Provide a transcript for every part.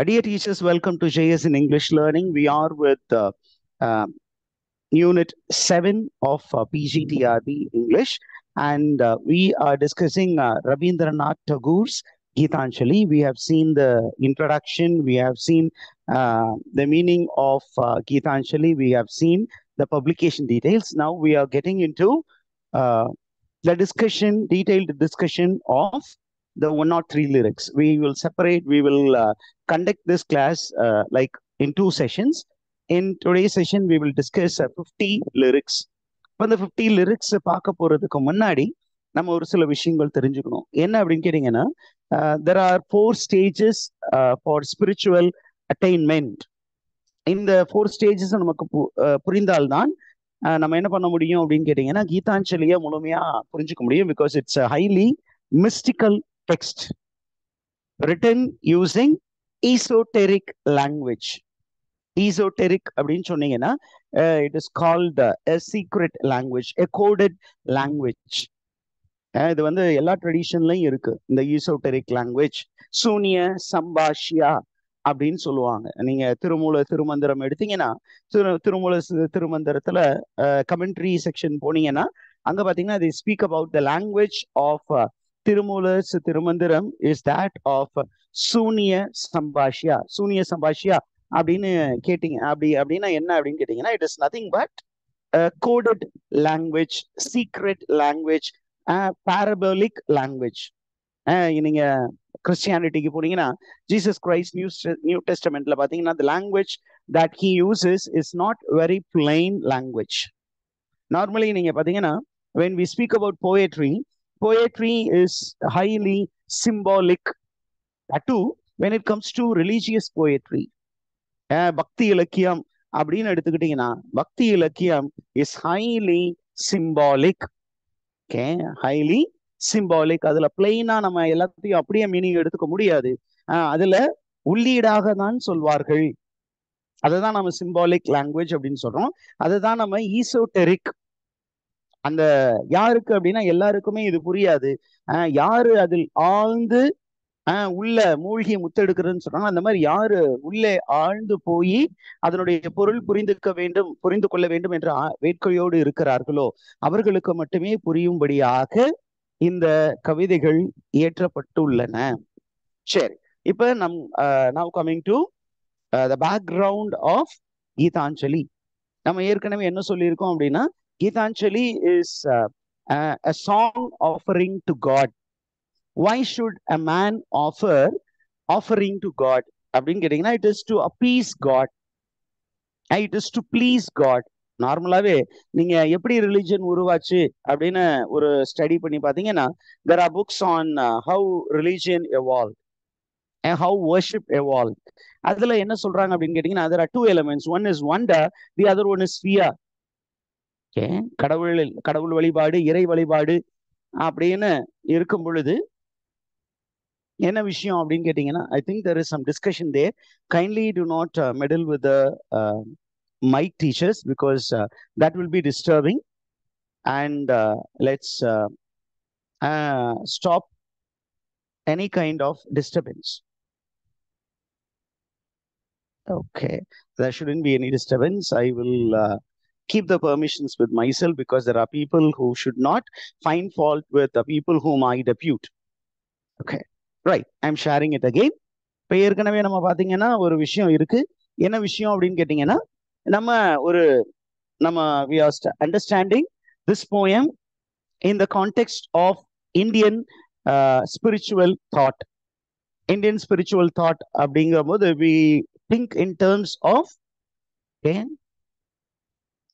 Dear teachers, welcome to JS in English Learning. We are with Unit 7 of PGTRB English, and we are discussing Rabindranath Tagore's Gitanjali. We have seen the introduction, we have seen the meaning of Gitanjali, we have seen the publication details. Now we are getting into the discussion, detailed discussion of the 103 lyrics. We will separate, we will conduct this class like in 2 sessions. In today's session, we will discuss 50 lyrics. இப்போ இந்த 50 lyrics பார்க்க போறதுக்கு முன்னாடி நம்ம ஒரு சில விஷயங்கள் தெரிஞ்சுக்கணும். என்ன அப்படின்னு கேட்டீங்கன்னா, there are 4 stages for spiritual attainment. இந்த 4 stages நமக்கு புரிந்தால்தான் நம்ம என்ன பண்ண முடியும் அப்படின்னு கேட்டீங்கன்னா, கீதாஞ்சலியை முழுமையா புரிஞ்சுக்க முடியும். Because it's a highly mystical text written using esoteric language. Esoteric அப்படின்னு சொன்னீங்கன்னா, it is called a secret language, a coded language. இது வந்து எல்லா ட்ரெடிஷன்லையும் இருக்கு இந்த ஈசோட்டெரிக் லாங்குவேஜ். சூனிய சம்பாஷியா அப்படின்னு சொல்லுவாங்க. நீங்க திருமூல திருமந்திரம் எடுத்தீங்கன்னா, திருமூல திருமந்திரத்துல கமெண்ட்ரி செக்ஷன் போனீங்கன்னா அங்க பாத்தீங்கன்னா they speak about the language of திருமூலஸ் Thirumanthiram is that of சூனிய சம்பாஷியா. சூனிய சம்பாஷியா அப்படின்னு கேட்டீங்க, அப்படின்னா என்ன அப்படின்னு கேட்டீங்கன்னா, it is nothing but coded language, secret language, parabolic language. நீங்க கிறிஸ்டியானிட்டிக்கு போனீங்கன்னா, ஜீசஸ் கிரைஸ்ட் நியூ டெஸ்டமெண்ட்ல பாத்தீங்கன்னா, the language that he uses is not very plain language. Normally நீங்க பாத்தீங்கன்னா, when we speak about poetry is highly symbolic. That too, when it comes to religious poetry. பக்தி இலக்கியம் அப்படின்னு எடுத்துக்கிட்டீங்கன்னா, பக்தி இலக்கியம் is highly symbolic. Okay, highly symbolic. அதுல பிளெயினா நம்ம எல்லாத்தையும் அப்படியே மீனிங் எடுத்துக்க முடியாது. அதுல உள்ளீடாக தான் சொல்வார்கள். அதுதான் நம்ம சிம்பாலிக் லாங்குவேஜ் அப்படின்னு சொல்றோம். அதுதான் நம்ம ஈசோட்டெரிக். அந்த யாருக்கு அப்படின்னா எல்லாருக்குமே இது புரியாது. யாரு அதில் ஆழ்ந்து உள்ள மூழ்கி முத்தெடுக்கிறதுன்னு சொல்றாங்க. அந்த மாதிரி யாரு உள்ளே ஆழ்ந்து போய் அதனுடைய பொருள் புரிந்து கொள்ள வேண்டும் என்ற வேட்கையோடு இருக்கிறார்களோ அவர்களுக்கு மட்டுமே புரியும்படியாக இந்த கவிதைகள் இயற்றப்பட்டுள்ளன. சரி, இப்ப now coming to the background of Gitanjali. நம்ம ஏற்கனவே என்ன சொல்லியிருக்கோம் அப்படின்னா, Gitanjali is a song offering to God. Why should a man offering to God அப்படின்னு கேட்டீங்கன்னா, it is to appease God, it is to please God. நார்மலாவே நீங்க எப்படி ரிலிஜன் உருவாச்சு அப்படின்னு ஒரு ஸ்டடி பண்ணி பாத்தீங்கன்னா, there are books on how religion evolved and how worship evolved. அதுல என்ன சொல்றாங்க அப்படின்னு கேட்டீங்கன்னா, there are 2 elements. One is wonder, the other one is fear. Okay, கடவுள் வழிபாடு, இறை வழிபாடு அப்படின்னு இருக்கும் பொழுது என்ன விஷயம் அப்படின்னு கேட்டீங்கன்னா, I think there is some discussion there. Kindly do not meddle with the mic teachers because that will be disturbing, and let's stop any kind of disturbance. Okay, there shouldn't be any disturbance. I will keep the permissions with myself because there are people who should not find fault with the people whom I depute. Okay, right, I'm sharing it again. இப்போ ஏற்கனவே நம்ம பாத்தீங்கன்னா ஒரு விஷயம் இருக்கு. என்ன விஷயம் அப்படின்னு கேட்டீங்கன்னா, we are understanding this poem in the context of Indian spiritual thought. Indian spiritual thought அப்படிங்கும்போது we think in terms of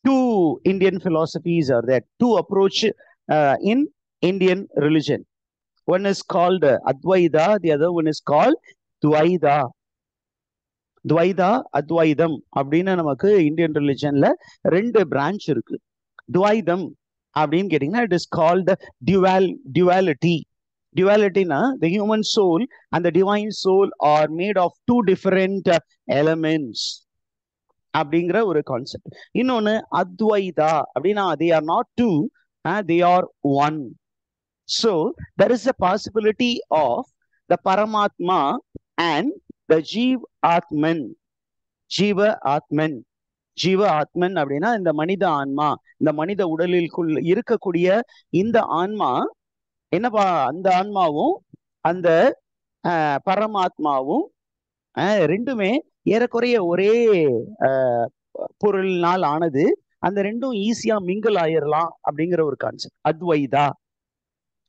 two Indian philosophies are there, two approach in Indian religion. One is called Advaita, the other one is called Dvaita. Dvaita, Advaitam அப்படின்னு நமக்கு Indian ரிலிஜன்ல 2 branch இருக்கு. துவைதம் அப்படின்னு கேட்டீங்கன்னா, it is called duality. Dualityனா the human soul and the divine soul are made of 2 different elements அப்படிங்கிற ஒரு concept. இன்னொன்னு அத்வைதா அப்படின்னா, they are not 2, they are 1. So there is a possibility of the Paramatma and the Jeev Atman. Jiva Atman. ஜீவ ஆத்மன் அப்படின்னா இந்த மனித ஆன்மா, இந்த மனித உடலிற்குள் இருக்கக்கூடிய இந்த ஆன்மா என்னப்பா, அந்த ஆன்மாவும் அந்த பரமாத்மாவும் ரெண்டுமே ஏறக்குறைய ஒரே பொருளினால் ஆனது. அந்த ரெண்டும் ஈஸியா மிங்கிள் ஆயிரலாம் அப்படிங்கிற ஒரு கான்செப்ட் அத்வைதா.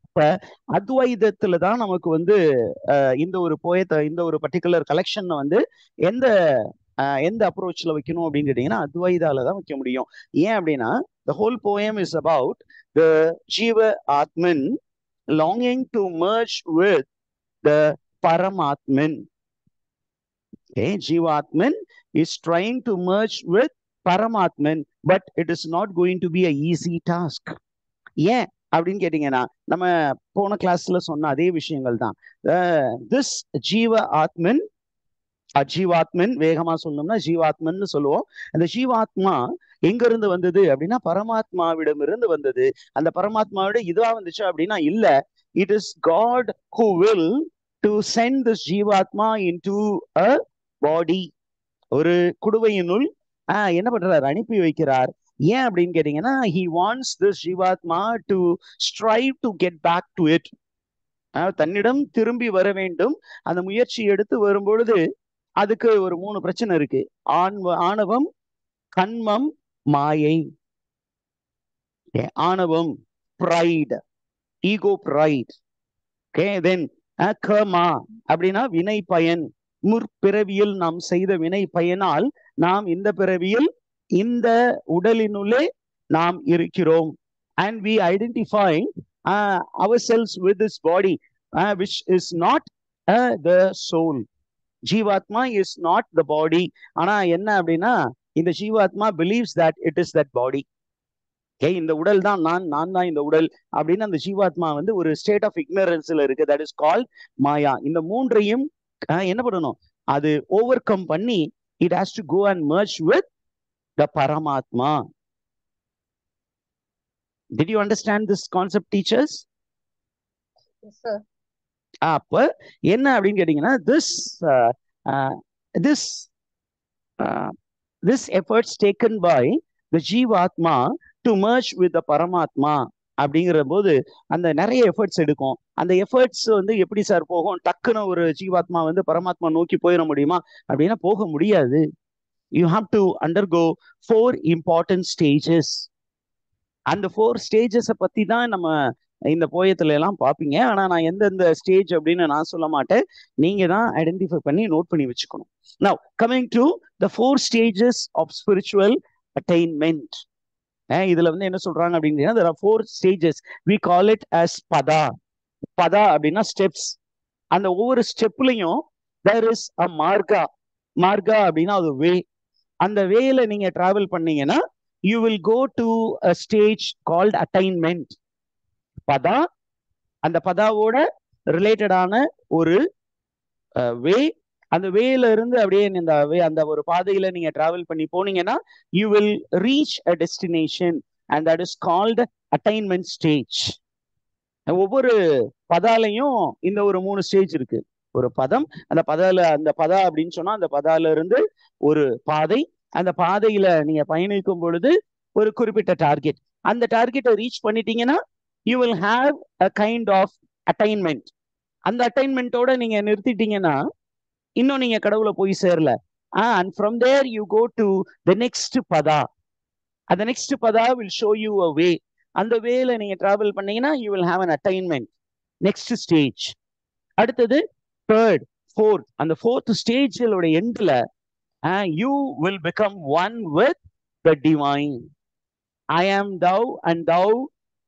இப்ப அத்வைதத்துல தான் நமக்கு வந்து இந்த ஒரு போயத்தை, இந்த ஒரு பர்டிகுலர் கலெக்ஷன் வந்து எந்த எந்த அப்ரோச்ல வைக்கணும் அப்படின்னு கேட்டீங்கன்னா அத்வைதால தான் வைக்க முடியும். ஏன் அப்படின்னா the whole poem is about the Jiva Atman longing to merge with the Paramatman. Okay, Jiva Atman is trying to merge with Paramatman, but it is not going to be a easy task. ஏன் அப்படின்னு கேட்டீங்கன்னா நம்ம போன கிளாஸ்ல சொன்ன அதே விஷயங்கள் தான். This Jiva Atman, ஜீவாத்மன், வேகமா சொல்லணும்னா ஜீவாத்மன் சொல்லுவோம். அந்த ஜீவாத்மா எங்க இருந்து வந்தது அப்படின்னா பரமாத்மாவிடம் இருந்து வந்தது. அந்த பரமாத்மாவிட இதுவா வந்துச்சு அப்படின்னா இல்ல, it is God who will do send this jeevatma into a body. ஒரு குடுவையினுள் என்ன பண்றாரு, அனுப்பி வைக்கிறார். ஏன் அப்படின்னு கேட்டீங்கன்னா he wants this ஜீவாத்மா to strive to get back to it. தன்னிடம் திரும்பி வர வேண்டும். அந்த முயற்சி எடுத்து வரும் பொழுது அதுக்கு ஒரு 3 பிரச்சனை இருக்கு. ஆணவம், கண்மம், மாயை. ஆணவம், pride, ego pride. Okay, then கர்மா அப்படின்னா வினை பயன். முற்பிறவியில் நாம் செய்த வினை பயனால் நாம் இந்த பிறவியில் இந்த உடலினுள்ளே நாம் இருக்கிறோம். And we identify ourselves with this body which is not the soul. Jeevatma is not the body. ஆனா என்ன அப்படின்னா இந்த jeevatma believes that it is that body. இந்த உடல் தான் நான் தான் இந்த உடல் அப்படின்னு அந்த ஜீவாத்மா வந்து ஒரு ஸ்டேட் ஆஃப் இக்னரன்ஸ்ல இருக்கு. That is called maya. இந்த மூன்றையும் என்ன பண்ணணும், அது ஓவர் கம் பண்ணி it has to go and merge with the paramatma. Did you understand this concept, teachers? Yes, sir. அப்ப என்ன அப்படின்னு கேட்டீங்கன்னா this efforts taken by the Jivatma to merge with the Paramatma அப்படிங்கிற போது அந்த நிறைய எஃபர்ட்ஸ் எடுக்கும். அந்த எஃபர்ட்ஸ் வந்து எப்படி சார் போகும், டக்குன்னு ஒரு ஜீவாத்மா வந்து பரமாத்மா நோக்கி போயிட முடியுமா அப்படின்னா போக முடியாது. You have to undergo 4 important stages. அந்த 4 ஸ்டேஜஸை பத்தி தான் நம்ம இந்த போயத்துல எல்லாம் பார்ப்பீங்க. ஆனா நான் எந்தெந்த ஸ்டேஜ் அப்படின்னு நான் சொல்ல மாட்டேன், நீங்க தான் ஐடென்டிஃபை பண்ணி நோட் பண்ணி வச்சுக்கணும். Now coming to the 4 stages of spiritual attainment. இதுல வந்து என்ன சொல்றாங்க அப்படின்னா there are 4 stages. We call it as pada. pada அப்படின்னா ஸ்டெப்ஸ். அந்த ஒவ்வொரு ஸ்டெப்லையும் there is a marga. marga அப்படின்னா அது வே. அந்த வேல நீங்க டிராவல் பண்ணீங்கன்னா you will go to a stage called attainment. பதா, அந்த பதாவோட ரிலேட்டடான ஒரு வே. அந்த வேல இருந்து அப்படியே அந்த ஒரு பாதையில நீங்க டிராவல் பண்ணி போனீங்கன்னா you will reach a destination and that is called attainment stage. ஒவ்வொரு பதாலையும் இந்த ஒரு 3 ஸ்டேஜ் இருக்கு. ஒரு பதம், அந்த பதா அப்படின்னு சொன்னா அந்த பதால இருந்து ஒரு பாதை. அந்த பாதையில நீங்க பயணிக்கும் பொழுது ஒரு குறிப்பிட்ட டார்கெட். அந்த டார்கெட்டை ரீச் பண்ணிட்டீங்கன்னா you will have a kind of attainment. அந்த அட்டைன்மெண்டோட நீங்க நிறுத்திட்டீங்கன்னா இன்னும் நீங்க கடவுளை போய் சேரல. And from there you go to the next pada. And the next pada will show you a way. அந்த வேல நீங்க டிராவல் பண்ணீங்கன்னா you will have an attainment. Next stage. அடுத்தது third, fourth. அந்த 4th ஸ்டேஜோட எண்ட்ல you will become one with the divine. I am thou and thou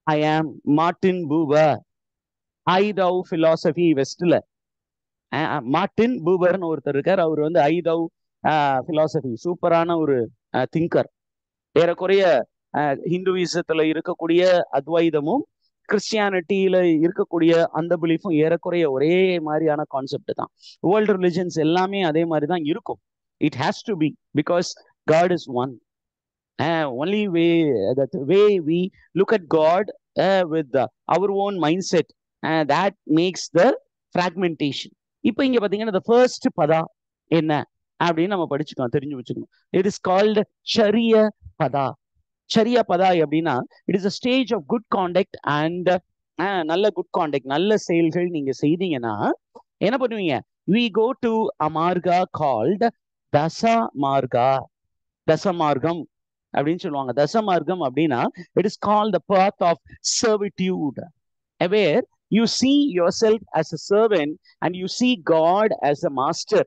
I am. Martin Buber. I thou philosophy வெஸ்ட்ல Martin பூபர்னு ஒருத்தர் இருக்கார். அவர் வந்து ஐ thou philosophy சூப்பரான ஒரு திங்கர். ஏறக்குறைய ஹிந்துவிசத்துல இருக்கக்கூடிய அத்வைதமும் கிறிஸ்டியானிட்டியில இருக்கக்கூடிய அந்த பிலீஃபும் ஏறக்குறைய ஒரே மாதிரியான கான்செப்ட் தான். வேர்ல்டு ரிலிஜன்ஸ் எல்லாமே அதே மாதிரி தான் இருக்கும். It has to be because God is one. Only way that way we look at God with our own mindset that makes the fragmentation. இப்போ இங்க பாத்தீங்கன்னா the first pada, என்ன அப்படின்னு நம்ம படிச்சுக்கணும், தெரிஞ்சு வச்சுக்கணும். இட் இஸ் கால்டு சரிய பதா. சரியா பதா அப்படின்னா it is a stage of good conduct and நல்ல குட் காண்டக்ட், நல்ல செயல்கள் நீங்க செய்தீங்கன்னா என்ன பண்ணுவீங்க? we go to a marga called தச மார்கா. தசமார்க்கம் அப்படின்னு சொல்லுவாங்க. தசமார்க்கம் அப்படின்னா it is called the path of servitude, where you see yourself as a servant and you see God as a master.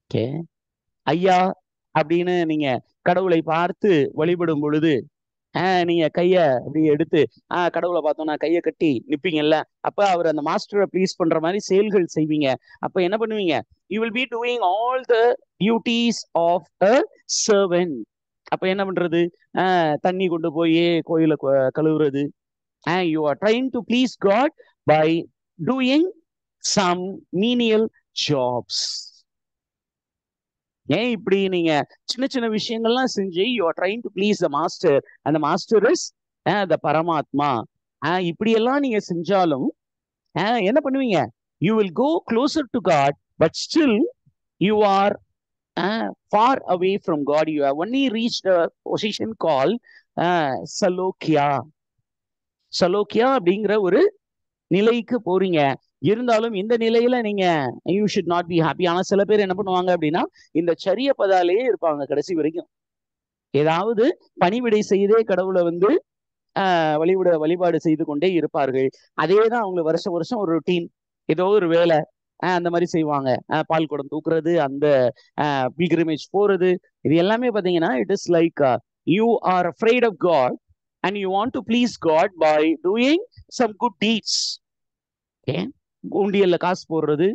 Okay, ஐயா அப்படின்னு நீங்க கடவுளை பார்த்து வழிபடும் பொழுது நீங்க கைய அப்படி எடுத்து கடவுளை பார்த்தோம்னா கையை கட்டி நிப்பீங்கல்ல, அப்ப அவர் அந்த மாஸ்டரை ப்ளீஸ் பண்ற மாதிரி செயல்கள் செய்வீங்க. அப்ப என்ன பண்ணுவீங்க? You will be doing all the duties of a servant. அப்ப என்ன பண்றது? தண்ணி கொண்டு போய் கோயில கழுவுறது. You are trying to please God by doing some menial jobs. ஏன் இப்படி நீங்க சின்ன சின்ன விஷயங்கள்லாம் செஞ்சு you are trying to please the master, அந்த மாஸ்டர் இஸ் த பரமாத்மா. இப்படி எல்லாம் நீங்க செஞ்சாலும் என்ன பண்ணுவீங்க? You will go closer to God, but still you are far away from God. You have only reached a position called சலோக்கியா. சலோக்கியா அப்படிங்கிற ஒரு நிலைக்கு போறீங்க. இருந்தாலும் இந்த நிலையில நீங்க you should not be happy. ஆனா சில பேர் என்ன பண்ணுவாங்க அப்படின்னா இந்த சரிய பதாலேயே இருப்பாங்க கடைசி வரைக்கும். ஏதாவது பணிவிடை செய்தே கடவுளை வந்து வழிபாடு செய்து கொண்டே இருப்பார்கள். அதேதான் அவங்க வருஷம் வருஷம் ஒரு ரொட்டீன், ஏதோ ஒரு வேலை அந்த மாதிரி செய்வாங்க. பால் குடம் தூக்குறது, அந்த பில்கிரிமேஜ் போறது, இது எல்லாமே பாத்தீங்கன்னா it is like you are afraid of God and you want to please God by doing some good deeds. உண்டியல்ல காசு போடுறது,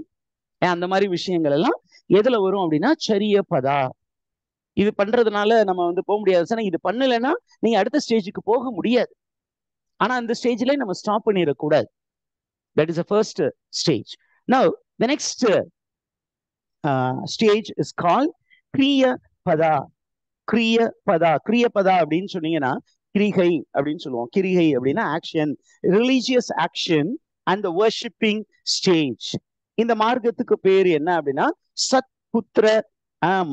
அந்த மாதிரி விஷயங்கள் எல்லாம் எதுல வரும் அப்படின்னா சரிய பதா. இது பண்றதுனால நம்ம வந்து போக முடியாது சார். இது பண்ணலைன்னா நீங்க அடுத்த ஸ்டேஜுக்கு போக முடியாது. ஆனா அந்த ஸ்டேஜ்ல நம்ம ஸ்டாப் பண்ணிடக்கூடாது. That is the first stage. Now the next stage is called கிரிய பதா. கிரிய பதா. கிரிய பதா அப்படின்னு சொன்னீங்கன்னா கிரிகை அப்படின்னு சொல்லுவோம். கிரிகை அப்படின்னா action, religious action and the worshipping stage. இந்த மார்க்கத்துக்கு பேர் என்ன அப்படின்னா சத்புத்திர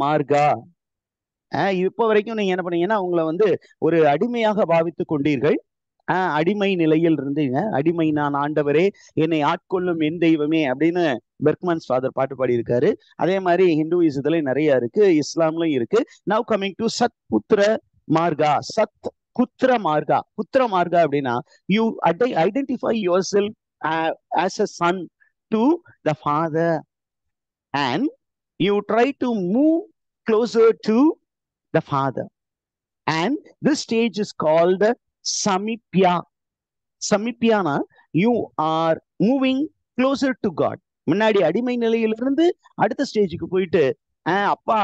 மார்கா. இப்போ வரைக்கும் நீங்க என்ன பண்ணீங்கன்னா உங்களை வந்து ஒரு அடிமையாக பாவித்து கொண்டீர்கள். அடிமை நிலையில் இருந்தீங்க. அடிமை நான் ஆண்டவரே என்னை ஆட்கொள்ளும் என் தெய்வமே அப்படின்னு பெர்க்மன்ஸ் ஃபாதர் பாட்டு பாடி இருக்காரு. அதே மாதிரி ஹிந்துயிசத்துல நிறைய இருக்கு, இஸ்லாம்லயும் இருக்கு. நவ் கமிங் டு சத் புத்திர மார்கா. சத் புத்திர மார்கா. புத்திர மார்கா அப்படின்னா you identify your self as a son to the father and you try to move closer to the father, and this stage is called samipya. samipyana you are moving closer to God. முன்னாடி அடிமை நிலையிலிருந்து அடுத்த ஸ்டேஜுக்கு போயிட்டு அப்பா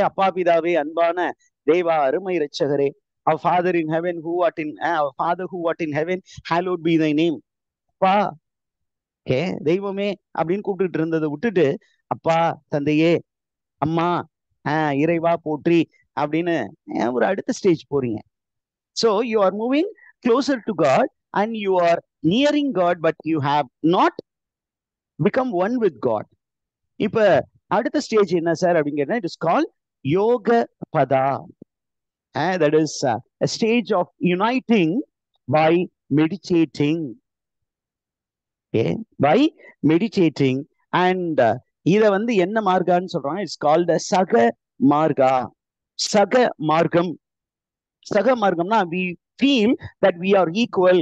அப்பா பிதாவே அன்பான தேவா அருமை இரட்சகரே, our father in heaven who art in our father who art in heaven hallowed be thy name. அப்பா தெய்வமே அப்படின்னு கூப்பிட்டுட்டு இருந்ததை விட்டுட்டு அப்பா தந்தையே அம்மா இறைவா போற்றி அப்படின்னு ஒரு அடுத்த ஸ்டேஜ் போறீங்க. So you are moving closer to God and you are nearing God, but you have not become one with God. இப்ப அடுத்த ஸ்டேஜ் என்ன சார் அப்படின்னு கேட்டா, it is called யோக பதா. That is a stage of uniting by meditating. by meditating and இத வந்து என்ன மார்கான்னு சொல்றாங்க? இட்ஸ் கால்ட் சக மார்கா. சக மார்க்கம். சக மார்க்கம்னா we feel that we are equal.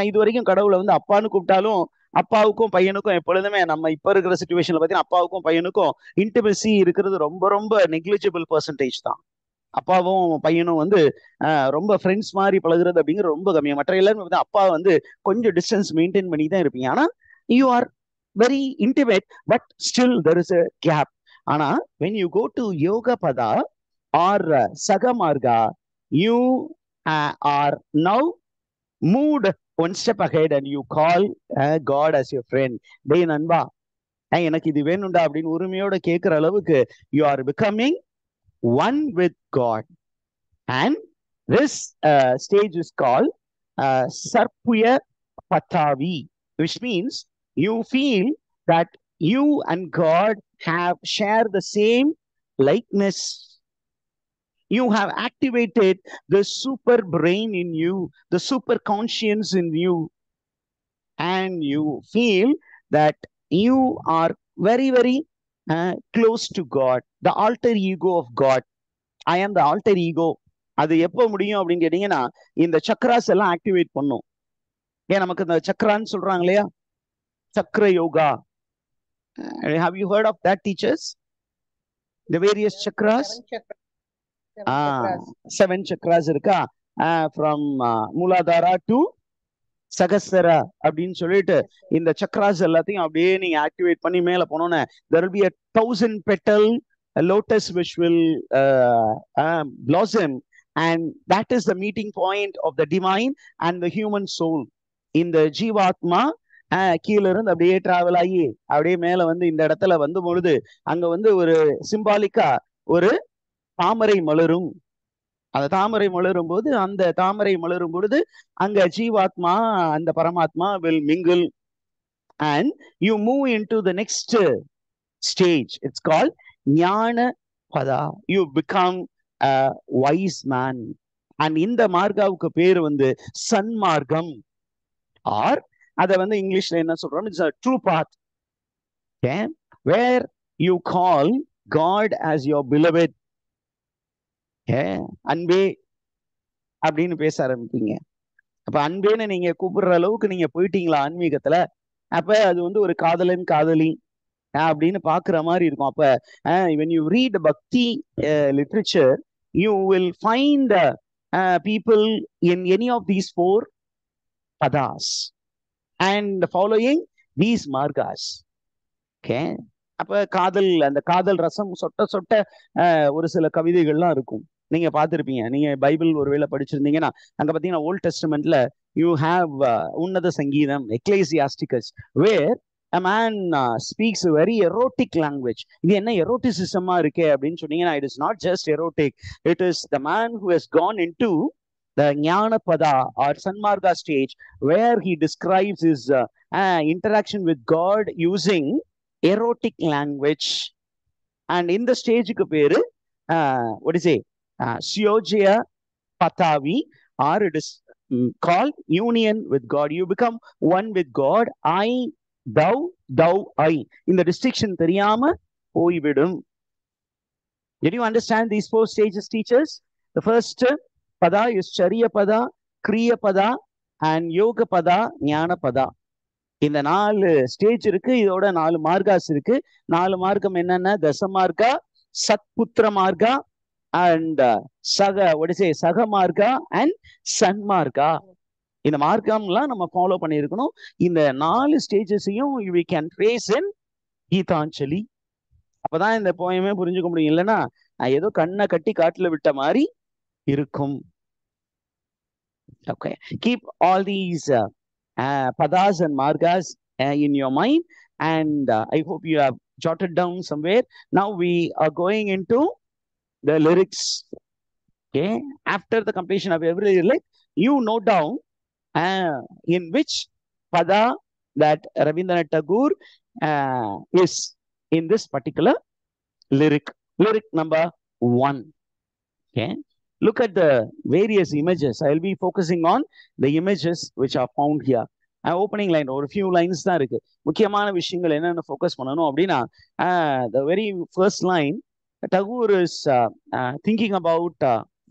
இது வரைக்கும் கடவுளை வந்து அப்பான்னு கூப்பிட்டாலும் அப்பாவுக்கும் பையனுக்கும் எப்பொழுதுமே நம்ம இப்ப இருக்கிற சிச்சுவேஷன்ல பார்த்தீங்கன்னா அப்பாவுக்கும் பையனுக்கும் இன்டிமெசி இருக்கிறது ரொம்ப ரொம்ப நெக்லிஜிபிள் பர்சன்டேஜ் தான். அப்பாவும் பையனும் வந்து ரொம்ப ஃப்ரெண்ட்ஸ் மாதிரி பழகுறது அப்படிங்கிற ரொம்ப கம்மியா. மற்ற எல்லாருமே வந்து அப்பா வந்து கொஞ்சம் டிஸ்டன்ஸ் மெயின்டைன் பண்ணி தான் இருப்பீங்க. ஆனா you are very intimate, but still there is a gap. Ana when you go to yoga pada or sagamarga, you are now moved one step ahead and you call God as your friend. டே நண்பா, எனக்கு இது வேணும்டா அப்படின்னு உரிமையோட கேட்கிற அளவுக்கு you are becoming one with God. And this stage is called sarpuya patavi, which means you feel that you and God have shared the same likeness. You have activated the super brain in you, the super conscience in you, and you feel that you are very, very close to God, the alter ego of God. I am the alter ego. அது எப்போ முடியும் அப்படின்னு கேட்டீங்கன்னா, இந்த சக்ராஸ் எல்லாம் activate பண்ணும். ஏன் நமக்கு இந்த சக்ரான்னு சொல்றாங்க இல்லையா, சக்ர yoga. Have you heard of that, teachers? The various chakras? Seven chakras இருக்கா, from மூலாதாரா to சகசரா அப்படின்னு சொல்லிட்டு இந்த சக்ராஸ் எல்லாத்தையும் அப்படியே நீங்க ஆக்டிவேட் பண்ணி மேல போனோன்னு there will be 1,000 petal lotus which will blossom, and that is the meeting point of the divine and the human soul. இந்த ஜீவாத்மா கீழ இருந்து அப்படியே டிராவல் ஆகி அப்படியே மேல வந்து இந்த இடத்துல வந்து பொழுது அங்க வந்து ஒரு சிம்பாலிக்கா ஒரு தாமரை மலரும். அந்த தாமரை மலரும் போது, அந்த தாமரை மலரும் பொழுது அங்க ஜீவாத்மா அந்த பரமாத்மா will mingle and you move into the next stage. It's called ஞான பதா. You become a wise man. And இந்த மார்க்காவுக்கு பேர் வந்து சன்மார்க்கம், ஆர் அத வந்து இங்கிலீஷ்ல என்ன சொல்றோம், it's a true path. Okay, where you call God as your beloved. அன்பே அப்படின்னு பேச ஆரம்பிப்பீங்க. அப்ப அன்பேன்னு நீங்க கூப்பிடுற அளவுக்கு நீங்க போயிட்டீங்களா ஆன்மீகத்துல, அப்ப அது வந்து ஒரு காதலன் காதலி அப்படின்னு பாக்குற மாதிரி இருக்கும். அப்ப when you read bhakti literature, you will find people in any of these four padas and following these margas. Okay, அப்ப காதல், அந்த காதல் ரசம் சொட்ட சொட்ட ஒரு சில கவிதைகள்லாம் இருக்கும். நீங்க பார்த்திருப்பீங்க, நீங்க பைபிள் ஒருவேளை படிச்சிருந்தீங்கன்னா அங்க பாத்தீங்கன்னா ஓல்ட் டெஸ்டமெண்ட்ல யூ ஹாவ் உன்னத சங்கீதம், எக்லேசியாஸ்டிகஸ், வேர் a man speaks a very erotic language. இது என்ன எரோட்டிசிசமா இருக்கே அப்படின்னு சொன்னீங்கன்னா, it is not just erotic, it is the man who has gone into the ஞானபதா or sanmarga stage where he describes his interaction with God using erotic language. And in the stage-க்கு பேரு what is it, Syojaya Patavi, or it is called union with God. You become one with God. I, thou, thou, I. In the distinction தெரியாம போய்விடும். Did you understand these four stages, teachers? The first pada is Chariya Pada, Kriya Pada, and Yoga Pada, Jnana Pada. இந்த 4 stage இருக்கு, இதோட 4 மார்காஸ் இருக்கு. 4 மார்க்கம் என்னன்னா, தச மார்க்கா, சத்புத்திர மார்க்கா, and சக மார்க்கா and சன்மார்க்கா. இந்த மார்க்கம்லாம் நம்ம ஃபாலோ பண்ணியிருக்கணும். இந்த 4 ஸ்டேஜஸையும் we can trace in Gitanjali. அப்பதான் இந்த போயமே புரிஞ்சுக்க முடியும், இல்லைன்னா ஏதோ கண்ணை கட்டி காட்டுல விட்ட மாதிரி இருக்கும். Okay, keep all these padas and margas in your mind, and I hope you have jotted down somewhere. Now we are going into the lyrics. Okay, after the completion of every lyric, you note down in which pada that Rabindranath Tagore is in this particular lyric. Lyric number 1. Okay, look at the various images. I will be focusing on the images which are found here. Opening line ஒரு few lines தான் இருக்கு. முக்கியமான விஷயங்கள் என்னென்ன focus பண்ணணும் அப்படின்னா, the very first line, Tagore is thinking about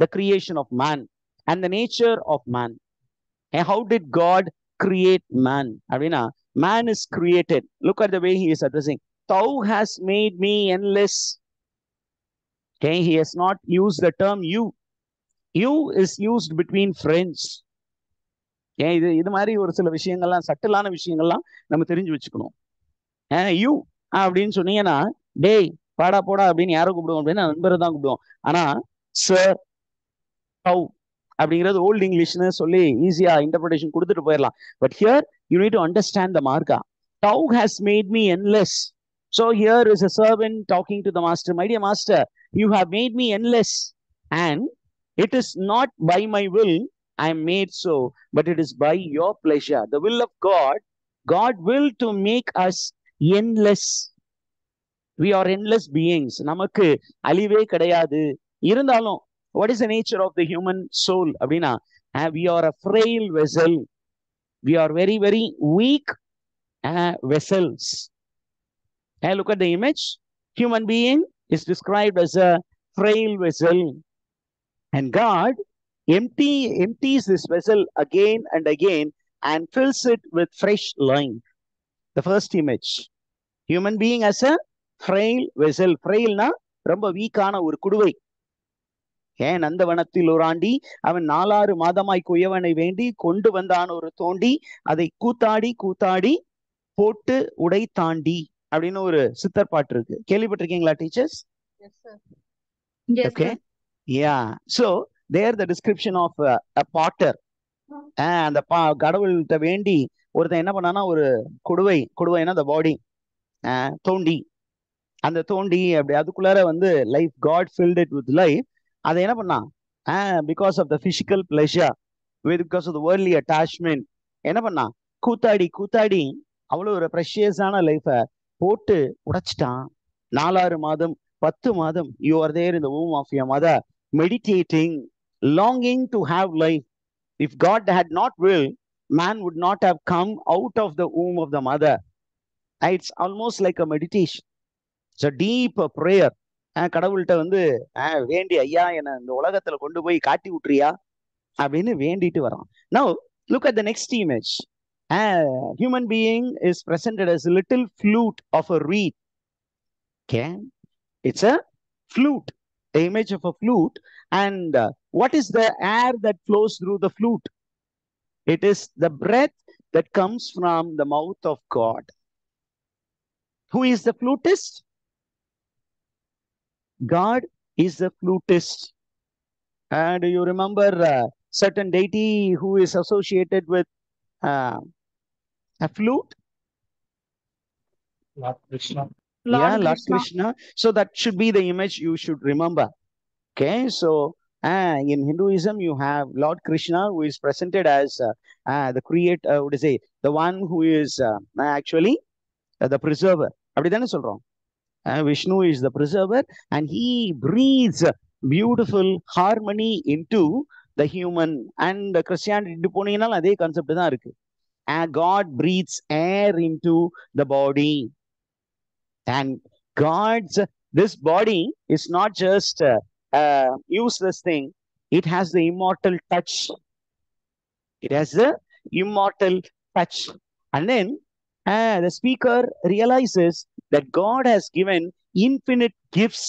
the creation of man and the nature of man. And how did God create man? அப்படின்னா, man is created. Look at the way he is addressing. Thou has made me endless. Okay, he has not used the term you. You is used between friends. ஏன் இது மாதிரி ஒரு சில விஷயங்கள்லாம், சட்டலான விஷயங்கள்லாம் நம்ம தெரிஞ்சு வச்சுக்கணும். யூ அப்படின்னு சொன்னீங்கன்னா, டேய் பாடா போடா அப்படின்னு யாரை கூப்பிடுவோம் அப்படின்னா நண்பரை தான் கூப்பிடுவோம். ஆனா சார், ஹவ் அப்படிங்கிறது ஓல்டு இங்கிலீஷ்னு சொல்லி ஈஸியா இன்டர்பிரேஷன் கொடுத்துட்டு போயிடலாம். But here you need to understand the மார்க்கா. Thou has made me endless. So here is a servant talking to the master. My dear master, you have made me endless, and it is not by my will I am made so, but it is by your pleasure. The will of God, God will to make us endless. We are endless beings. நமக்கு அழிவே கிடையாது. இருந்தாலும் what is the nature of the human soul அப்படின்னா we are a frail vessel. We are very very weak vessels. Look at the image. Human being is described as a frail vessel, and God empties this vessel again and again and fills it with fresh life. The first image, human being as a frail vessel. frailனா ரொம்ப வீக்கான ஒரு குடுவை. ஏன் நந்தவனத்தில் ஒரு aunty அவன் 4 மாதமாய் குயவனை வேண்டி கொண்டு வந்தான் ஒரு தோண்டி அதை கூத்தாடி கூத்தாடி போட்டு உடை தாண்டி அப்படின்னு ஒரு சித்தர் பாட்டு இருக்கு. கேள்விப்பட்டிருக்கீங்களா teachers? Okay, yeah. So there the description of a potter. அந்த கடவுள்கிட்ட வேண்டி ஒருத்தன் என்ன பண்ணானா ஒரு குடுவைனா the பாடி தோண்டி, அந்த தோண்டி அப்படி அதுக்குள்ளார வந்து life, God filled it with life. அதை என்ன பண்ணான், because of the physical pleasure, because of the worldly attachment, என்ன பண்ணான், கூத்தாடி கூத்தாடி அவ்வளவு ஒரு ப்ரெஷியஸான லைஃபை போட்டு உடைச்சிட்டான். 4 மாதம் 10 மாதம் you are there in the womb of your mother, meditating, longing to have life. If God had not willed, man would not have come out of the womb of the mother. It's almost like a meditation. It's a deep prayer. கடவுள்கிட்ட வந்து வேண்டி, ஐயா என்ன இந்த உலகத்துல கொண்டு போய் காட்டி விட்டுறியா அப்படின்னு வேண்டிட்டு வரான். Now look at the next image. Human being is presented as a little flute of a reed. Okay, it's a flute, the image of a flute. And what is the air that flows through the flute? It is the breath that comes from the mouth of God. Who is the flutist? God is the flutist. And do you remember certain deity who is associated with a flute? Lord Krishna. Yeah, Lord Krishna. So that should be the image you should remember. Okay, so in Hinduism you have Lord Krishna, who is presented as the creator, what to say, the one who is actually the preserver. அப்படிதானே சொல்றோம். Vishnu is the preserver, and he breathes beautiful harmony into the human. And Christianity போனீங்கன்னா அதே concept தான் இருக்கு. God breathes air into the body, and this body is not just a useless thing. It has the immortal touch. It has the immortal touch. And then the speaker realizes that God has given infinite gifts,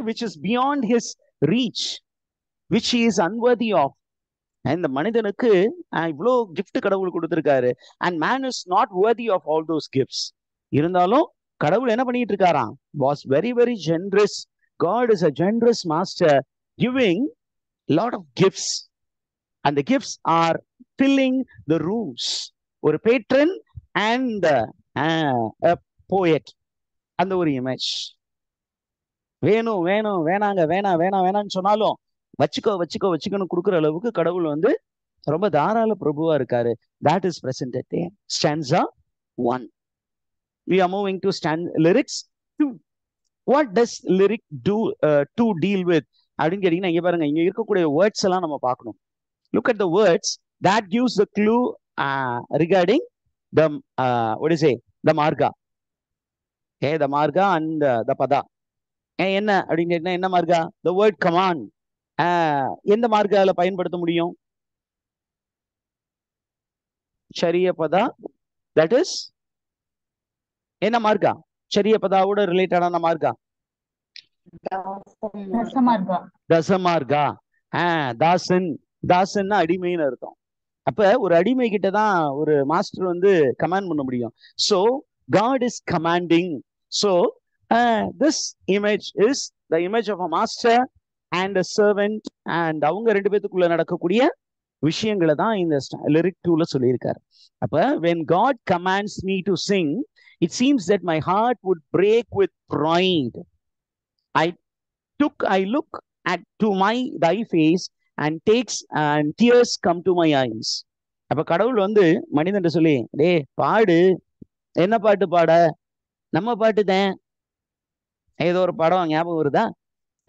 which is beyond his reach, which he is unworthy of. இந்த மனிதனுக்கு இவ்வளோ gift கடவுள் கொடுத்திருக்காரு, and man is not worthy of all those gifts. இருந்தாலும் கடவுள் என்ன பண்ணிட்டு இருக்காராம், was very very generous. God is a generous master, giving a lot of gifts, and the gifts are filling the rooms. ஒரு patron and a poet. அந்த ஒரு image. வேணும் வேணும் வேணாங்க வேணான்னு சொன்னாலும் வச்சுக்கோன்னு கொடுக்குற அளவுக்கு கடவுள் வந்து ரொம்ப தாராள பிரபுவா இருக்காரு. That is presented there. Stanza 1. We are moving to lyrics 2. What does lyric do to deal with அப்படின்னு கேட்டீங்கன்னா, இங்க பாருங்க, இங்க இருக்கக்கூடிய வேர்ட்ஸ் எல்லாம் நம்ம பார்க்கணும். Look at the words that gives the clue regarding the what do you say, the marga. Okay, the marga and the pada. என்ன அப்படின்னு கேட்டீங்கன்னா, என்ன மார்கா? The word command. எந்த மார்கால பயன்படுத்த முடியும்? ஷரிய பதா. That is என்ன மார்கா? ஷரிய பதாவோட ரிலேட்டடான மார்கா தசமார்கா. தாசன்னா அடிமைன்னு அர்த்தம். அப்ப ஒரு அடிமை கிட்டதான் ஒரு மாஸ்டர் வந்து கமாண்ட் பண்ண முடியும். So God is commanding. So this image is the image of a master and a servant, and அவங்க ரெண்டு பேத்துக்குள்ள நடக்கக்கூடிய விஷயங்களை தான் இந்த லிரிக் 2ல சொல்லியிருக்காரு. அப்ப when God commands me to sing, it seems that my heart would break with pride. I look to thy face and tears come to my eyes. அப்ப கடவுள் வந்து மனிதன் சொல்லி, டே பாடு, என்ன பாட்டு பாட? நம்ம பாட்டு தான். ஏதோ ஒரு படம் ஞாபகம் வருதா?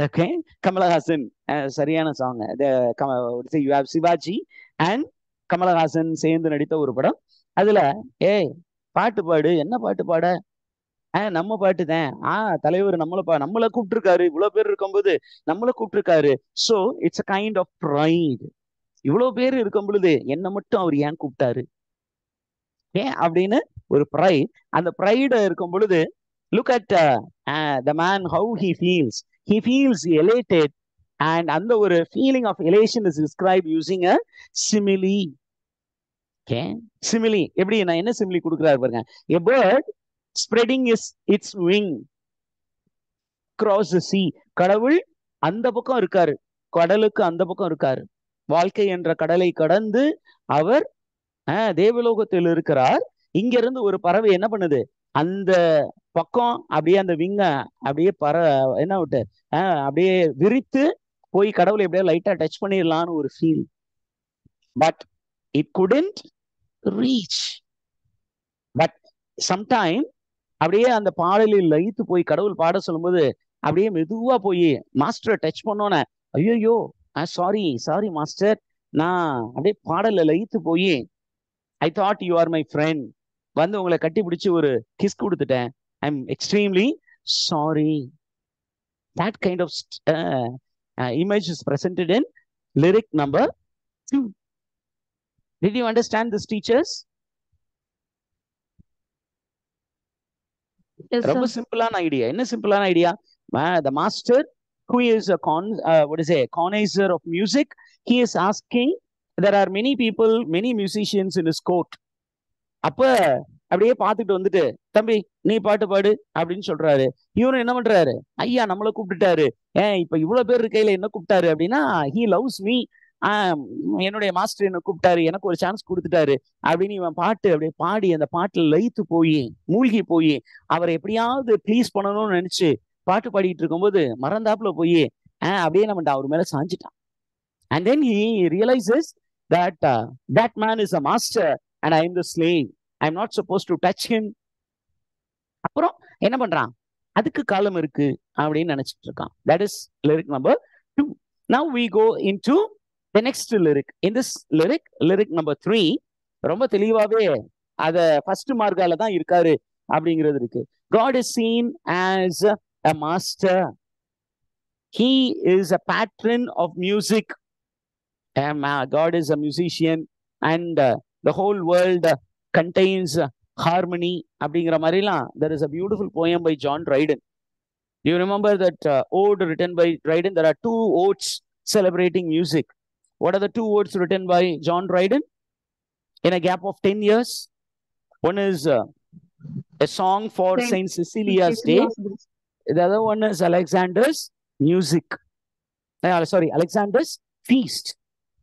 ஓகே, கமலஹாசன் சரியான song. You have Sivaji and Kamal Haasan சேர்ந்து நடித்த ஒரு படம். அதுல ஏய் பாட்டு பாடு, என்ன பாட்டு பாட? நம்ம பாட்டு தான். தலைவர் நம்மளை கூப்பிட்டுருக்காரு, இவ்வளவு பேர் இருக்கும்போது நம்மளை கூப்பிட்டுருக்காரு. So it's a kind of pride. இவ்வளவு பேர் இருக்கும் பொழுது என்ன மட்டும் அவர் ஏன் கூப்பிட்டாரு ஏன் அப்படின்னு ஒரு ப்ரைட். அந்த ப்ரைட் இருக்கும் பொழுது look at the man, how he feels elated, and அந்த ஒரு feeling of elation is described using a simile. Okay, simile எப்படி? நான் என்ன simile கொடுக்குறாரு பாருங்க. A bird spreading its wing across the sea. கடவுள் அந்த பக்கம் இருக்காரு, கடலுக்கு அந்த பக்கம் இருக்காரு. வாழ்க்கை என்ற கடலை கடந்து அவர் தேவலோகத்தில் இருக்கிறார். இங்க இருந்து ஒரு பறவை என்ன பண்ணுது, அந்த பக்கம் அப்படியே அந்த விங்க அப்படியே என்ன விட்டு அப்படியே விரித்து போய் கடவுளை எப்படியா லைட்டா டச் பண்ணிடலான்னு ஒரு feel. But it couldn't reach. But sometime அப்படியே அந்த பாடலில் லயித்து போய் கடவுள் பாட சொல்லும்போது அப்படியே மெதுவா போய் மாஸ்டரை டச் பண்ணோன்னே, ஐயோ சாரி மாஸ்டர், நான் அப்படியே பாடல லயித்து போய் I thought you are my friend, வந்து உங்களை கட்டி பிடிச்சி ஒரு கிஸ் கொடுத்துட்டேன். I am extremely sorry. That kind of image is presented in lyric number 2. Did you understand this, teachers? Yes, sir. ரொம்ப சிம்பிளான ஐடியா. என்ன சிம்பிளான idea? The master, who is a connoisseur of music, he is asking, there are many people, many musicians in his court. அப்ப அப்படியே பார்த்துட்டு வந்துட்டு, தம்பி நீ பாட்டு பாடு அப்படின்னு சொல்றாரு. இவரும் என்ன பண்றாரு, ஐயா நம்மளை கூப்பிட்டுட்டாரு, இப்ப இவ்வளவு பேர் இருக்கையில என்ன கூப்பிட்டாரு அப்படின்னா, he loves me, என்னுடைய மாஸ்டர் என்ன கூப்பிட்டாரு, எனக்கு ஒரு சான்ஸ் கொடுத்துட்டாரு அப்படின்னு இவன் பாட்டு அப்படியே பாடி அந்த பாட்டுல லயித்து போய் மூழ்கி போய் அவரை எப்படியாவது ப்ளீஸ் பண்ணணும்னு நினைச்சு பாட்டு பாடிட்டு இருக்கும்போது மறந்தாப்புல போய் அப்படியே நம்ம அவர் மேல சாஞ்சிட்டான். And then he realizes that that man is a master and I am the slave. I am not supposed to touch him. அப்புறம் என்ன பண்றான், அதுக்கு காலம் இருக்கு அப்படின்னு நினைச்சிட்டு இருக்கான். That is lyric number 2. Now we go into the next lyric. In this lyric number 3, ரொம்ப தெளிவாவே அத ஃபர்ஸ்ட் மார்க்கால தான் இருக்காரு அப்படிங்கிறது இருக்கு. God is seen as a master. He is a patron of music. God is a musician and the whole world contains harmony அப்படிங்கிற மாதிரிலாம். There is a beautiful poem by John Dryden. Do you remember that ode written by Dryden? There are 2 odes celebrating music. What are the 2 odes written by John Dryden in a gap of 10 years? One is a song for Saint Cecilia's Day. The other one is Alexander's music. Alexander's feast.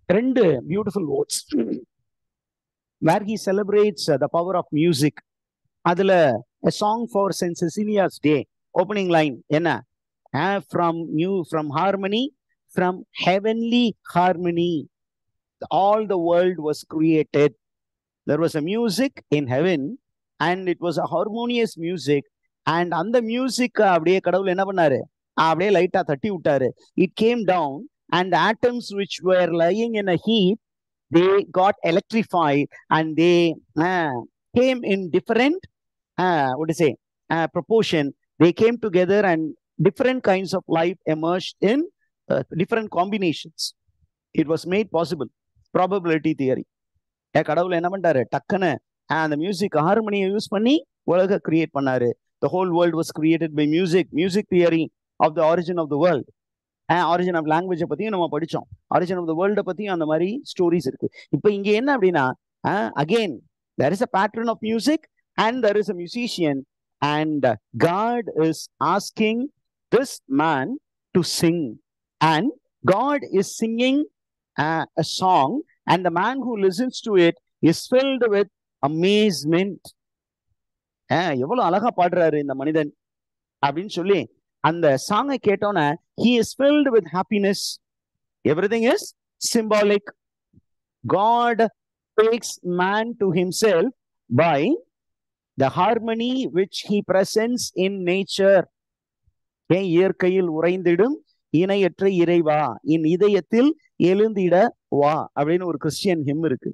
2 beautiful odes where he celebrates the power of music. அதுல a song for Saint Cecilia's Day, opening line என்ன, from harmony, from heavenly harmony, all the world was created. There was a music in heaven and it was a harmonious music, and அந்த music அப்படியே கடவுள் என்ன பண்ணாரு, அப்படியே லைட்டா தட்டி விட்டாரு. It came down and the atoms which were lying in a heap, they got electrified and they came in different proportion. They came together and different kinds of life emerged in different combinations. It was made possible. Probability theory. கடவுள் என்ன பண்ணாரு, டக்குன்னு அந்த music ஹார்மோனியை use பண்ணி உலக create பண்ணாரு. The whole world was created by music. Music theory of the origin of the world. Origin of லாங்குவேஜை பத்தியும் நம்ம படிச்சோம், ஆரிஜின் ஆஃப் த வேர்ல்டை பத்தியும் அந்த மாதிரி ஸ்டோரிஸ் இருக்கு. இப்போ இங்க என்ன அப்படின்னா, again there is a pattern of music and there is a musician, and God is asking this man to sing, and God is singing a song, and the man who listens to it is filled with amazement. எவ்வளவு அழகா பாடுறாரு இந்த மனிதன் அப்படின்னு சொல்லி அந்த சாங்கை கேட்டோன்னே he is filled with happiness. Everything is symbolic. God takes man to himself by the harmony which he presents in nature. இயற்கையில் உறைந்திடும் இணையற்ற இறைவா, என் இதயத்தில் எழுந்திட வா அப்படின்னு ஒரு கிறிஸ்டியன் ஹிம் இருக்கு.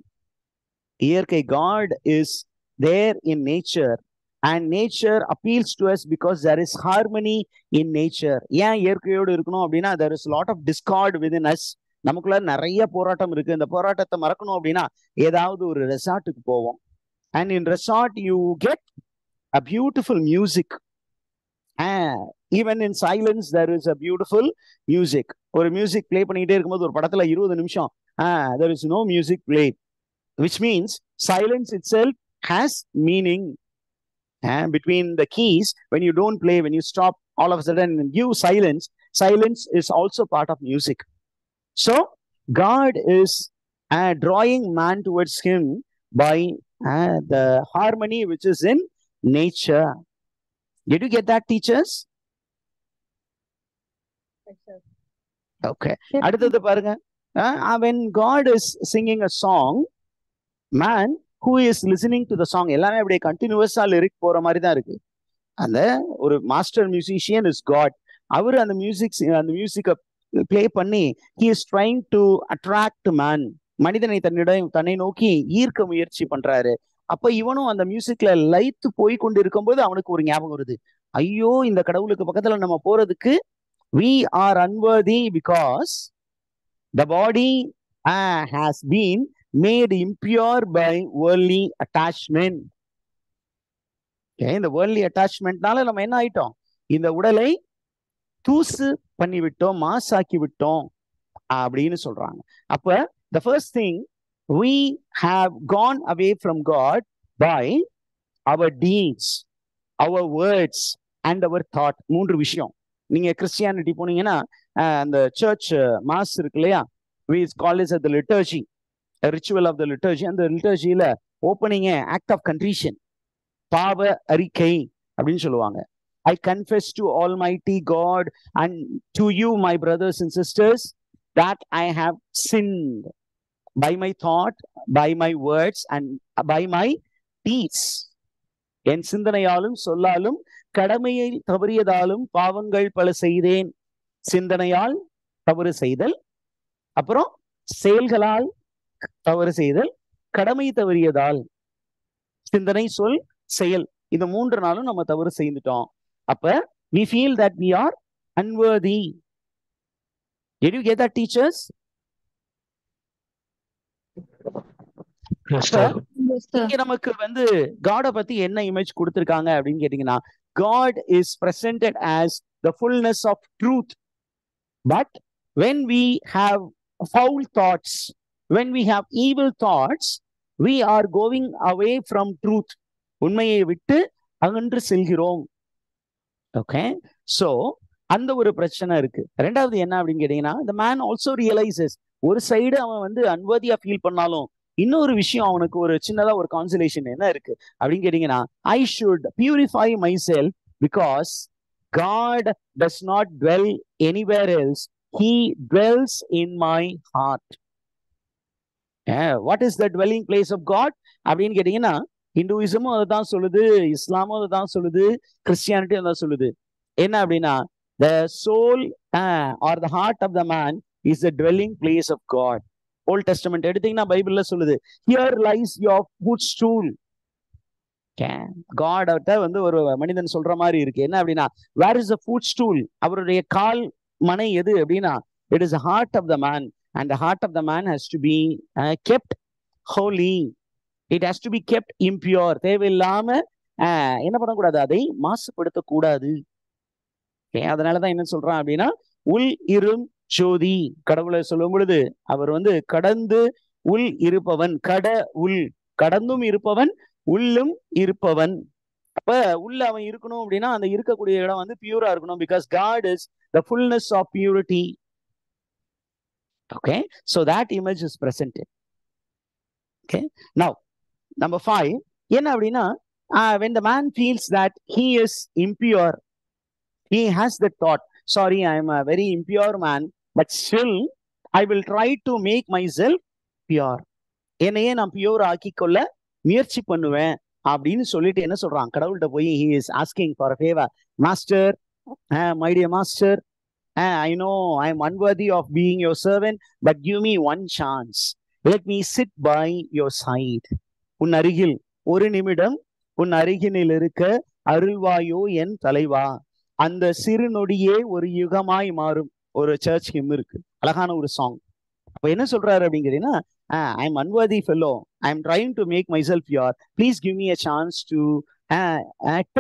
இயற்கை, God is there in nature and nature appeals to us because there is harmony in nature. ஏன் இயற்கையோடு இருக்கணும் அப்படின்னா there is a lot of discord within us. நமக்குள்ள நிறைய போராட்டம் இருக்கு. இந்த போராட்டத்தை மறக்கணும் அப்படின்னா ஏதாவது ஒரு ரெசார்ட்டுக்கு போவோம். And in resort you get a beautiful music. Even in silence there is a beautiful music. ஒரு மியூசிக் பிளே பண்ணிக்கிட்டே இருக்கும்போது ஒரு படத்துல 20 நிமிஷம் there is no music played, which means silence itself has meaning. Between the keys, when you don't play, when you stop all of a sudden and give silence, silence is also part of music. So God is drawing man towards him by the harmony which is in nature. Did you get that, teachers? Yes, sir. Okay. அடுத்தது பாருங்க, when God is singing a song, man who is listening to the song, எல்லாமே அப்படியே கண்டினியூஸா lyric போற மாதிரி தான் இருக்கு. அந்த ஒரு மாஸ்டர் மியூசிஷியன் இஸ் காட். அவர் அந்த மியூசிக்கை பிளே பண்ணி he is trying to attract man, மனிதனை தன்னை நோக்கி ஈர்க்க முயற்சி பண்றாரு. அப்ப இவனும் அந்த மியூசிக்ல லைத்து போய் கொண்டு இருக்கும்போது அவனுக்கு ஒரு ஞாபகம் வருது, ஐயோ இந்த கடவுளுக்கு பக்கத்துல நம்ம போறதுக்கு we are unworthy because the body has been made impure by worldly attachment. இந்த worldly attachmentனால நம்ம என்ன ஆயிட்டோம், இந்த உடலை தூசு பண்ணி விட்டோம், மாசாக்கி விட்டோம் அப்படின்னு சொல்றாங்க. அப்ப the first thing, we have gone away from God by our deeds, our words and our thought. மூன்று விஷயம். நீங்க கிறிஸ்டியானிட்டி போனீங்கன்னா அந்த சர்ச் மாஸ் இருக்கு இல்லையா, we call this the liturgy, a ritual of the liturgy. அந்த லிட்டர்ஜியில ஓப்பனிங் ஆக்ட் ஆஃப் கன்ட்ரிஷன், பாவ அறிக்கை அப்படின்னு சொல்லுவாங்க. I confess to Almighty God and to you, my brothers and sisters, that I have sinned by my thought, by my words and by my deeds. என் சிந்தனையாலும் சொல்லாலும் கடமையை தவறியதாலும் பாவங்கள் பல செய்தேன். சிந்தனையால் தவறு செய்தல், அப்புறம் செயல்களால் தவறு செய்தல், கடமை தவறியதால், சிந்தனை சொல் செயல், இந்த மூன்று நாளும் நம்ம தவறு செய்துட்டோம். அப்ப we feel that we are unworthy. Did you get that, teachers? Yes, sir. இங்க நமக்கு வந்து காட பத்தி என்ன இமேஜ் கொடுத்திருக்காங்க அப்படின்னு கேட்டீங்கன்னா, God is presented as the fullness of truth. But when we have foul thoughts, when we have evil thoughts, we are going away from truth. உண்மையை விட்டு அகன்று செல்கிறோம். ஓகே, சோ அந்த ஒரு பிரச்சனை இருக்கு. ரெண்டாவது என்ன அப்படின்னு கேட்டீங்கன்னா, the man also realizes, ஒரு சைடு அவன் வந்து அன்வர்தியா ஃபீல் பண்ணாலும் இன்னொரு விஷயம் அவனுக்கு ஒரு சின்னதா ஒரு கான்சலேஷன் என்ன இருக்கு அப்படின்னு கேட்டீங்கன்னா, I should purify myself because God does not dwell anywhere else. He dwells in my heart. What is the dwelling place of God அப்படின்னு கேட்டீங்கன்னா, ஹிந்துவிசமும் அதை தான் சொல்லுது, இஸ்லாமும் அதை தான் சொல்லுது, கிறிஸ்டியானிட்டியும் அதை சொல்லுது. என்ன அப்படின்னா, the soul or the heart of the man is the dwelling place of God. Old testament எடுத்தீங்கன்னா பைபிள்ல சொல்லுது, here lies your footstool. God வந்து ஒரு மனிதன் சொல்ற மாதிரி இருக்கு. என்ன அப்படின்னா, where is the footstool? அவருடைய கால் மனை எது அப்படின்னா, it is the heart of the man, and the heart of the man has to be kept holy. It has to be kept impure. தேவையில்லாம என்ன பண்ணக்கூடாது, அதை மாசுபடுத்த கூடாது. அதனாலதான் என்ன சொல்றான் அப்படின்னா, உள் இரும் ஜோதி. கடவுளை சொல்லும் பொழுது அவர் வந்து கடந்து உள் இருப்பவன், உள் கடந்தும் இருப்பவன், உள்ளும் இருப்பவன். அப்ப உள்ள அவன் இருக்கணும் அப்படின்னா அந்த இருக்கக்கூடிய இடம் வந்து பியூரா இருக்கணும். Because God is the fullness of purity. Okay, so that image is presented. Okay, now number 5 என்ன அப்படின்னா, when the man feels that he is impure, he has the thought, sorry, I am a very impure man, but still I will try to make myself pure. என்னையே நான் pure ஆக்கிக்கொள்ள முயற்சி பண்ணுவேன் அப்படின்னு சொல்லிட்டு என்ன சொல்றான், கடவுள்கிட்ட போய் he is asking for a favor. Master, my dear master, I know I am unworthy of being your servant, but give me one chance. Let me sit by your side. உன் அருகில் ஒரு நிமிடம் உன் அருகினில் இருக்க அருள்வாயோ என் தலைவா. அந்த சிறு நொடியே ஒரு யுகமாய் மாறும் ஒரு சர்ச் ஹிம் இருக்கு, அழகான ஒரு சாங். அப்ப என்ன சொல்றாரு அப்படிங்கிறீங்கன்னா, I am unworthy fellow, I am trying to make myself your, please give me a chance to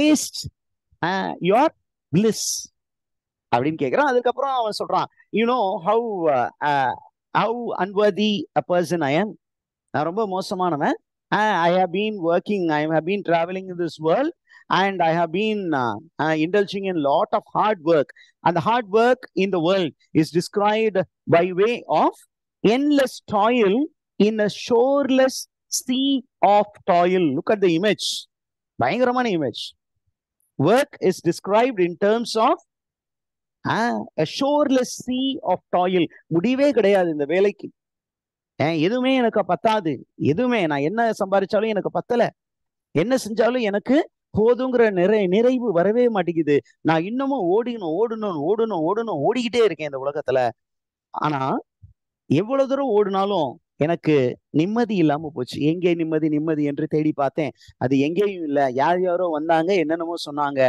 taste your bliss அப்படின்னு கேட்கிறான். அதுக்கப்புறம் அவன் சொல்றான், you know how unworthy a person I am. நான் ரொம்ப மோசமானவன். I have been working, I have been traveling in this world, and I have been indulging in a lot of hard work. And the hard work in the world is described by way of endless toil in a shoreless sea of toil. Look at the image. பயங்கரமான image. Work is described in terms of a shoreless sea of toil. முடிவே கிடையாது இந்த வேலைக்கு. எதுவுமே எனக்கு பத்தாது, எதுவுமே நான் என்ன சம்பாதிச்சாலும் எனக்கு பத்தல, என்ன செஞ்சாலும் எனக்கு போதுங்கிற நிறைவு வரவே மாட்டேங்குது. நான் இன்னமும் ஓடிக்கிட்டே இருக்கேன் இந்த உலகத்துல. ஆனா எவ்வளவு தூரம் ஓடினாலும் எனக்கு நிம்மதி இல்லாம போச்சு. எங்கே நிம்மதி நிம்மதி என்று தேடி பார்த்தேன், அது எங்கேயும் இல்லை. யாரோ வந்தாங்க, என்னென்னமோ சொன்னாங்க.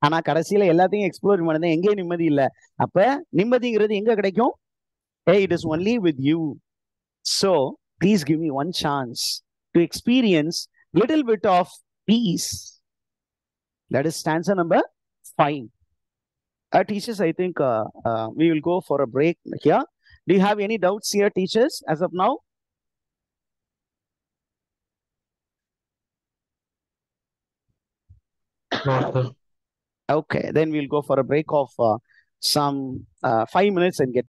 ஆனா கடைசியில எல்லாத்தையும் எக்ஸ்ப்ளோர் பண்ணதேன், எங்கேயும் நிம்மதி இல்லை. அப்ப நிம்மதிங்கிறது எங்க கிடைக்கும்? It is only with you. So please give me one chance to experience little bit of peace. That is stanza number 5. Teachers, I think we will go for a break here. Do you have any doubts here, teachers, as of now? No, sir. Okay, then we'll go for a break of some 5 minutes and get